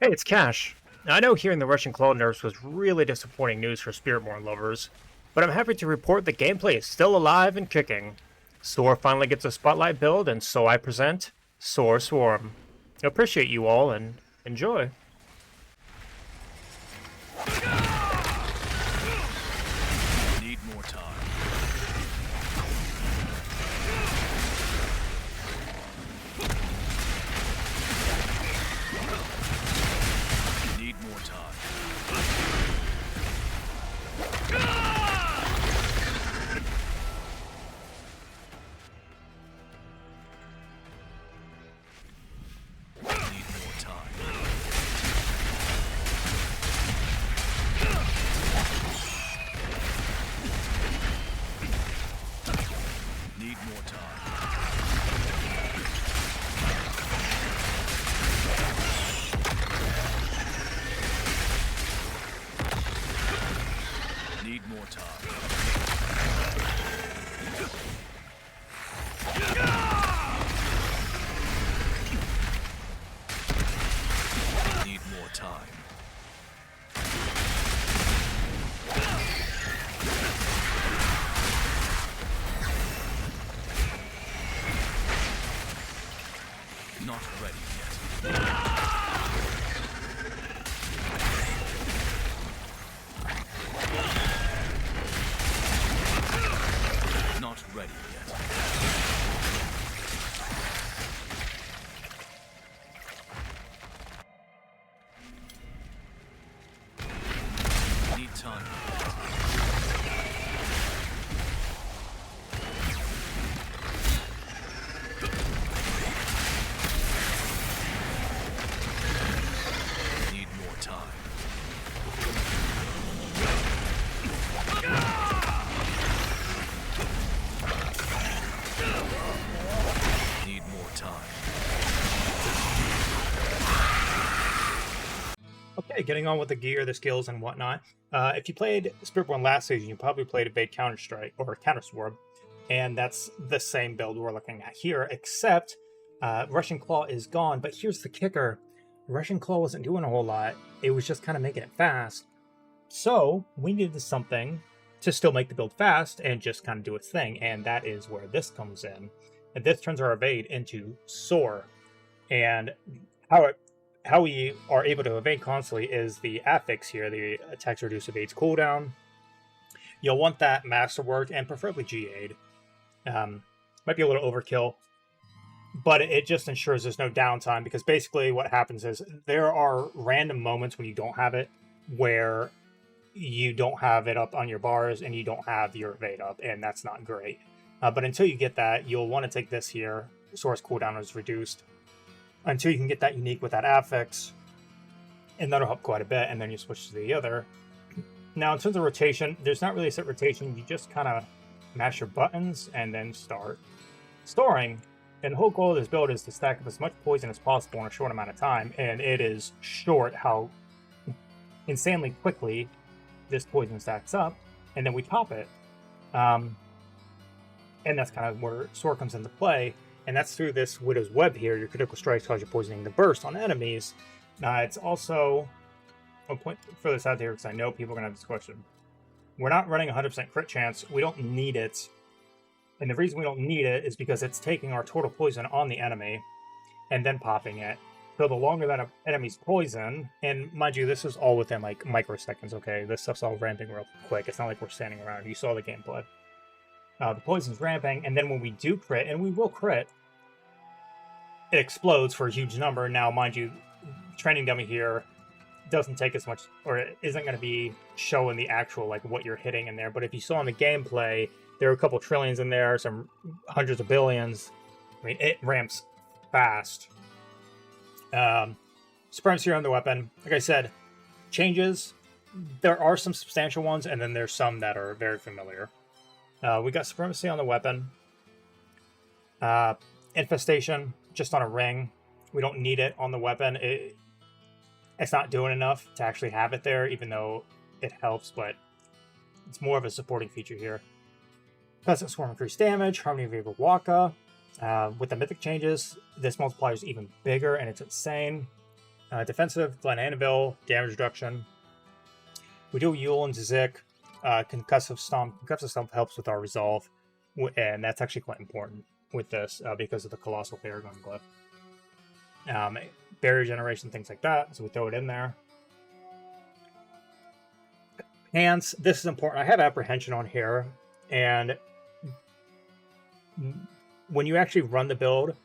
Hey, it's Cash. Now, I know hearing the Russian claw nerfs was really disappointing news for Spiritborn lovers, but I'm happy to report the gameplay is still alive and kicking. Soar finally gets a spotlight build, and so I present Soar Swarm. I appreciate you all, and enjoy. Need more time. Need more time. Need more time. Need more time. Need more time. Need more time. Not ready yet. Not ready yet. Need time. Need more time. Need more time. Okay, getting on with the gear, the skills, and whatnot. If you played Spiritborn last season, you probably played a bait Counter Strike or Counter Sword, and that's the same build we're looking at here, except Russian Claw is gone. But here's the kicker: Russian Claw wasn't doing a whole lot. It was just kind of making it fast. So we needed something to still make the build fast and just kind of do its thing, and that is where this comes in. And this turns our evade into Soar, and how it how we are able to evade constantly is the affix here, the attacks reduce evades cooldown. You'll want that masterwork and preferably G8. Might be a little overkill, but it just ensures there's no downtime, because basically what happens is there are random moments when you don't have it, where you don't have it up on your bars and you don't have your evade up, and that's not great. But until you get that, you'll want to take this here. Source cooldown is reduced until you can get that unique with that affix, and that'll help quite a bit, and then you switch to the other. Now, in terms of rotation, there's not really a set rotation. You just kind of mash your buttons and then start storing. And the whole goal of this build is to stack up as much poison as possible in a short amount of time, and it is short how insanely quickly this poison stacks up, and then we top it. And that's kind of where Soar comes into play. And that's through this Widow's Web here. Your critical strikes cause your poisoning to burst on enemies. It's also, I'll point further out here because I know people are going to have this question. We're not running 100% crit chance. We don't need it. And the reason we don't need it is because it's taking our total poison on the enemy and then popping it. So the longer that an enemy's poison, and mind you, this is all within like microseconds, okay? This stuff's all ramping real quick. It's not like we're standing around. You saw the gameplay. The poison's ramping, and then when we do crit, and we will crit, it explodes for a huge number. Now, mind you, training dummy here doesn't take as much, or it isn't going to be showing the actual, like, what you're hitting in there. But if you saw in the gameplay, there are a couple trillions in there, some hundreds of billions. I mean, it ramps fast. Supremacy on the weapon. Like I said, changes. There are some substantial ones, and then there's some that are very familiar. We got Supremacy on the weapon. Infestation, just on a ring. We don't need it on the weapon. It's not doing enough to actually have it there, even though it helps, but it's more of a supporting feature here. Peasant Swarm increased damage, Harmony of Evil Waka. With the mythic changes, this multiplier is even bigger, and it's insane. Defensive, Glen Annabelle, damage reduction. We do Yule and Zik. Concussive Stomp. Concussive Stomp helps with our resolve, and that's actually quite important with this because of the Colossal Paragon Glyph. Barrier generation, things like that, so we throw it in there. Hands, this is important. I have Apprehension on here, and when you actually run the build,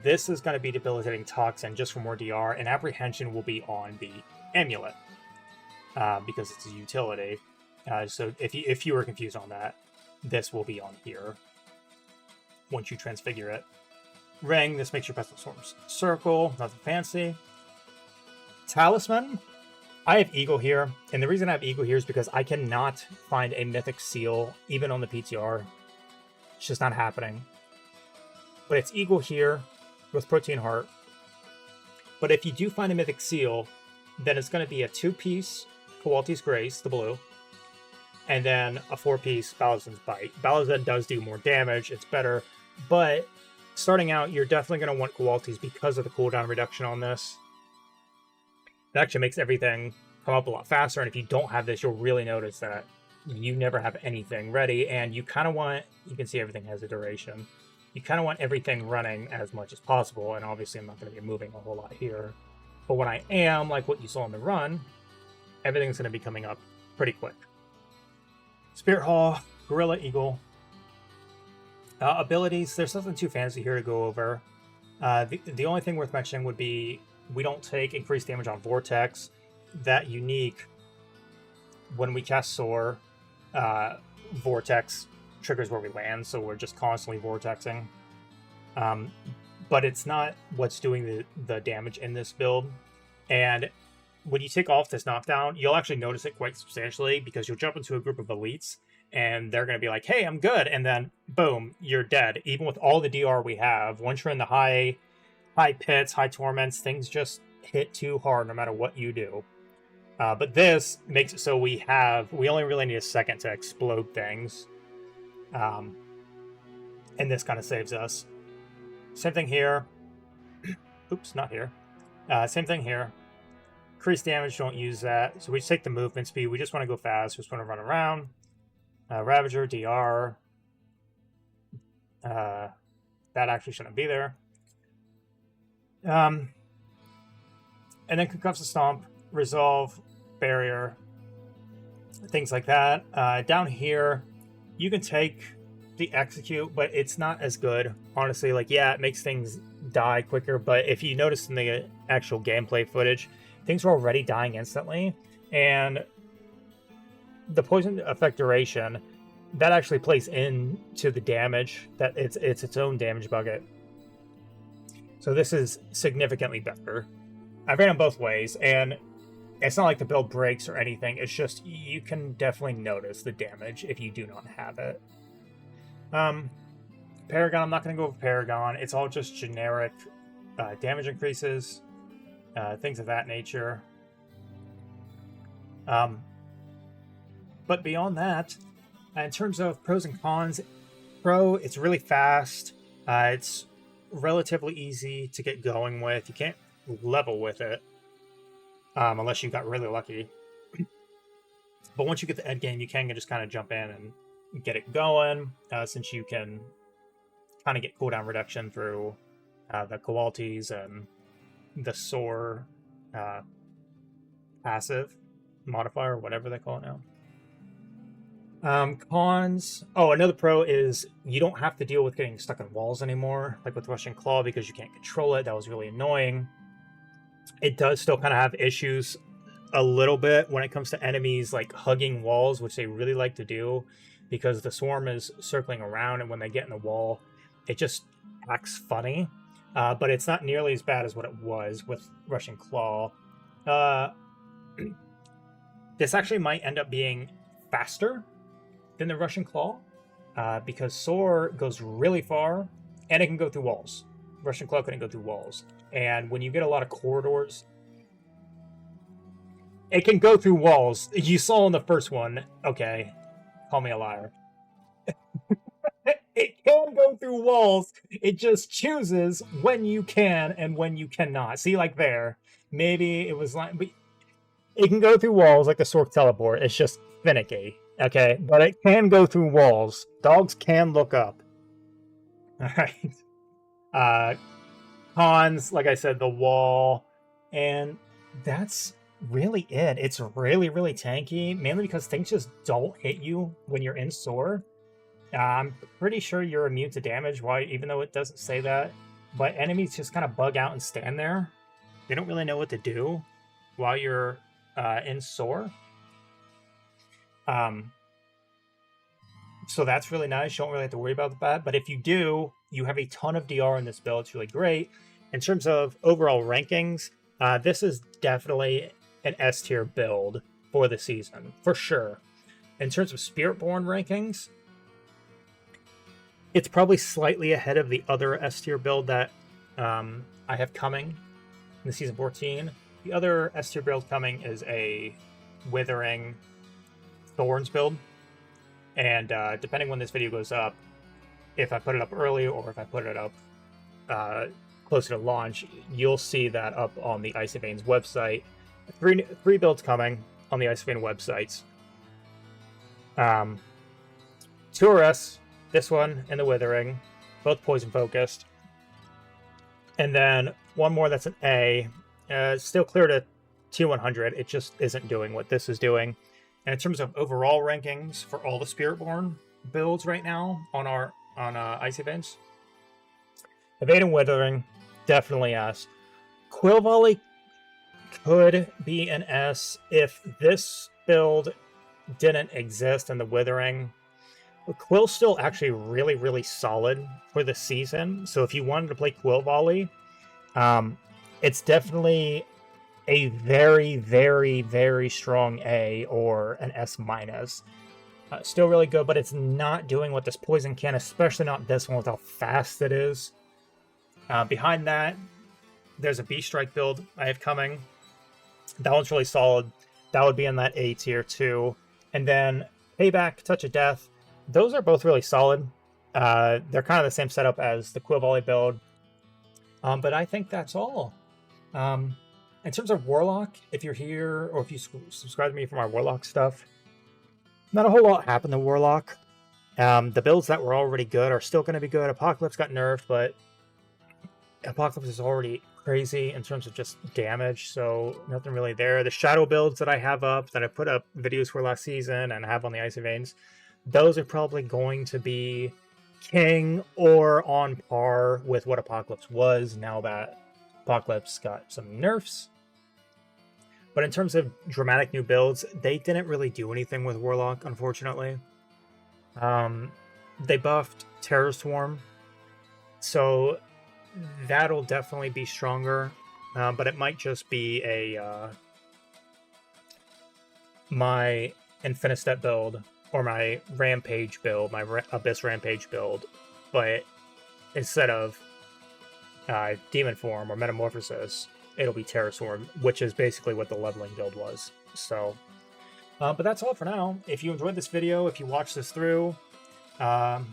this is going to be Debilitating Toxin just for more DR, and Apprehension will be on the Amulet because it's a utility. So if you were confused on that, this will be on here once you transfigure it. Ring, this makes your Pestilent Storms circle, nothing fancy. Talisman, I have Eagle here, and the reason I have Eagle here is because I cannot find a Mythic Seal, even on the PTR. It's just not happening. But it's Eagle here with Protein Heart. But if you do find a Mythic Seal, then it's going to be a 2-piece Kowalti's Grace, the blue, and then a 4-piece Balazan's Bite. Balazan does do more damage, it's better, but starting out, you're definitely going to want Kowalti's because of the cooldown reduction on this. It actually makes everything come up a lot faster, and if you don't have this, you'll really notice that you never have anything ready, and you kind of want, you can see everything has a duration. You kind of want everything running as much as possible, and obviously I'm not going to be moving a whole lot here. But when I am, like what you saw in the run, everything's going to be coming up pretty quick. Spirit Hall, Gorilla Eagle. Abilities, there's nothing too fancy here to go over. The only thing worth mentioning would be we don't take increased damage on Vortex. That unique, when we cast Soar, Vortex triggers where we land, so we're just constantly vortexing. But it's not what's doing the damage in this build. And when you take off this knockdown, you'll actually notice it quite substantially because you'll jump into a group of elites and they're going to be like, hey, I'm good. And then, boom, you're dead. Even with all the DR we have, once you're in the high pits, high torments, things just hit too hard no matter what you do. But this makes it so we only really need a second to explode things. And this kind of saves us. Same thing here. Oops, not here. Same thing here. Increase damage, don't use that. So we just take the movement speed. We just want to go fast. We just want to run around. Ravager, DR. That actually shouldn't be there. And then Concussive Stomp, Resolve, Barrier, things like that. Down here, you can take the Execute, but it's not as good. Honestly, like, yeah, it makes things die quicker, but if you notice in the actual gameplay footage, things are already dying instantly, and the poison effect duration, that actually plays into the damage, that it's its own damage bucket. So this is significantly better. I ran them both ways, and it's not like the build breaks or anything, it's just you can definitely notice the damage if you do not have it. Paragon, I'm not going to go over Paragon. It's all just generic damage increases, things of that nature. But beyond that, in terms of pros and cons, pro, it's really fast. It's relatively easy to get going with. You can't level with it unless you got really lucky. But once you get the end game, you can just kind of jump in and get it going, since you can kind of get cooldown reduction through the Kowaltis and the Soar passive modifier, whatever they call it now. Cons. Oh, another pro is you don't have to deal with getting stuck in walls anymore, like with Russian Claw, because you can't control it. That was really annoying. It does still kind of have issues a little bit when it comes to enemies like hugging walls, which they really like to do because the swarm is circling around, and when they get in the wall, it just acts funny. But it's not nearly as bad as what it was with Russian Claw. This actually might end up being faster than the Russian Claw, because Soar goes really far, and it can go through walls. Russian Claw couldn't go through walls. And when you get a lot of corridors, it can go through walls. You saw in the first one, okay, call me a liar. It can go through walls. It just chooses when you can and when you cannot. See, like there, maybe it was like, but it can go through walls like the Sork teleport. It's just finicky, okay? But it can go through walls. Dogs can look up. All right. Cons, like I said, the wall, and that's really it. It's really, really tanky, mainly because things just don't hit you when you're in Soar. I'm pretty sure you're immune to damage, why, even though it doesn't say that. But enemies just kind of bug out and stand there. They don't really know what to do while you're in Soar. So that's really nice. You don't really have to worry about that. But if you do, you have a ton of DR in this build. It's really great. In terms of overall rankings, this is definitely an S tier build for the season, for sure. In terms of Spiritborn rankings, it's probably slightly ahead of the other S tier build that I have coming in the season 14. The other S tier build coming is a Withering Thorns build. And depending when this video goes up, if I put it up early or if I put it up closer to launch, you'll see that up on the Ice Veins website. Three builds coming on the Ice Vein websites. 2RS, this one, and the Withering, both poison focused. And then one more that's an A. Still clear to T100. It just isn't doing what this is doing. And in terms of overall rankings for all the Spiritborn builds right now on Ice Events, Evade and Withering, definitely S. Quill Volley could be an S if this build didn't exist and the Withering. Quill's still actually really, really solid for the season. So if you wanted to play Quill Volley, it's definitely a very, very, very strong A or an S minus. Still really good, but it's not doing what this poison can, especially not this one with how fast it is. Behind that, there's a B Strike build I have coming. That one's really solid. That would be in that A tier too. And then Payback, Touch of Death. Those are both really solid. They're kind of the same setup as the Quill Volley build. But I think that's all. In terms of Warlock, if you're here or if you subscribe to me for my Warlock stuff, not a whole lot happened to Warlock. The builds that were already good are still going to be good. Apocalypse got nerfed, but Apocalypse is already crazy in terms of just damage, so nothing really there. The Shadow builds that I have up, that I put up videos for last season and have on the Ice Veins, those are probably going to be king or on par with what Apocalypse was now that Apocalypse got some nerfs. But in terms of dramatic new builds, they didn't really do anything with Warlock, unfortunately. They buffed Terror Swarm, so that'll definitely be stronger. But it might just be a my Infinistep build or my Rampage build, my Abyss Rampage build, but instead of Demon Form or Metamorphosis, it'll be Terror Swarm, which is basically what the leveling build was. So, but that's all for now. If you enjoyed this video, if you watched this through, give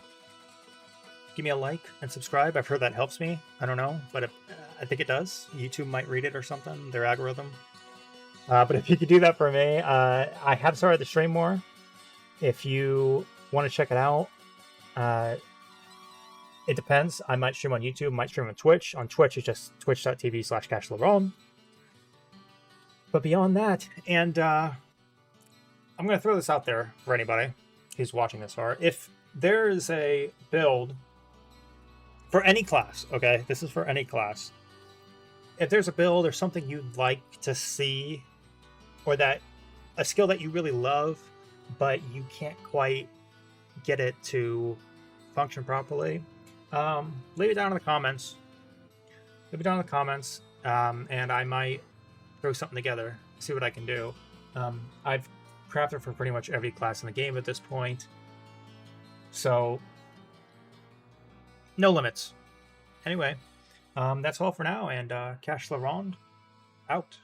me a like and subscribe. I've heard that helps me. I don't know, but I think it does. YouTube might read it or something, their algorithm. But if you could do that for me, I have started to stream more. If you want to check it out, it depends. I might stream on YouTube, might stream on Twitch. On Twitch, it's just twitch.tv/Cashlarond. But beyond that, and I'm going to throw this out there for anybody who's watching this far. If there is a build for any class, okay? This is for any class. If there's a build or something you'd like to see, or that a skill that you really love, but you can't quite get it to function properly, leave it down in the comments. Leave it down in the comments, and I might throw something together, see what I can do. I've crafted for pretty much every class in the game at this point, so no limits. Anyway, that's all for now, and Cashlarond out.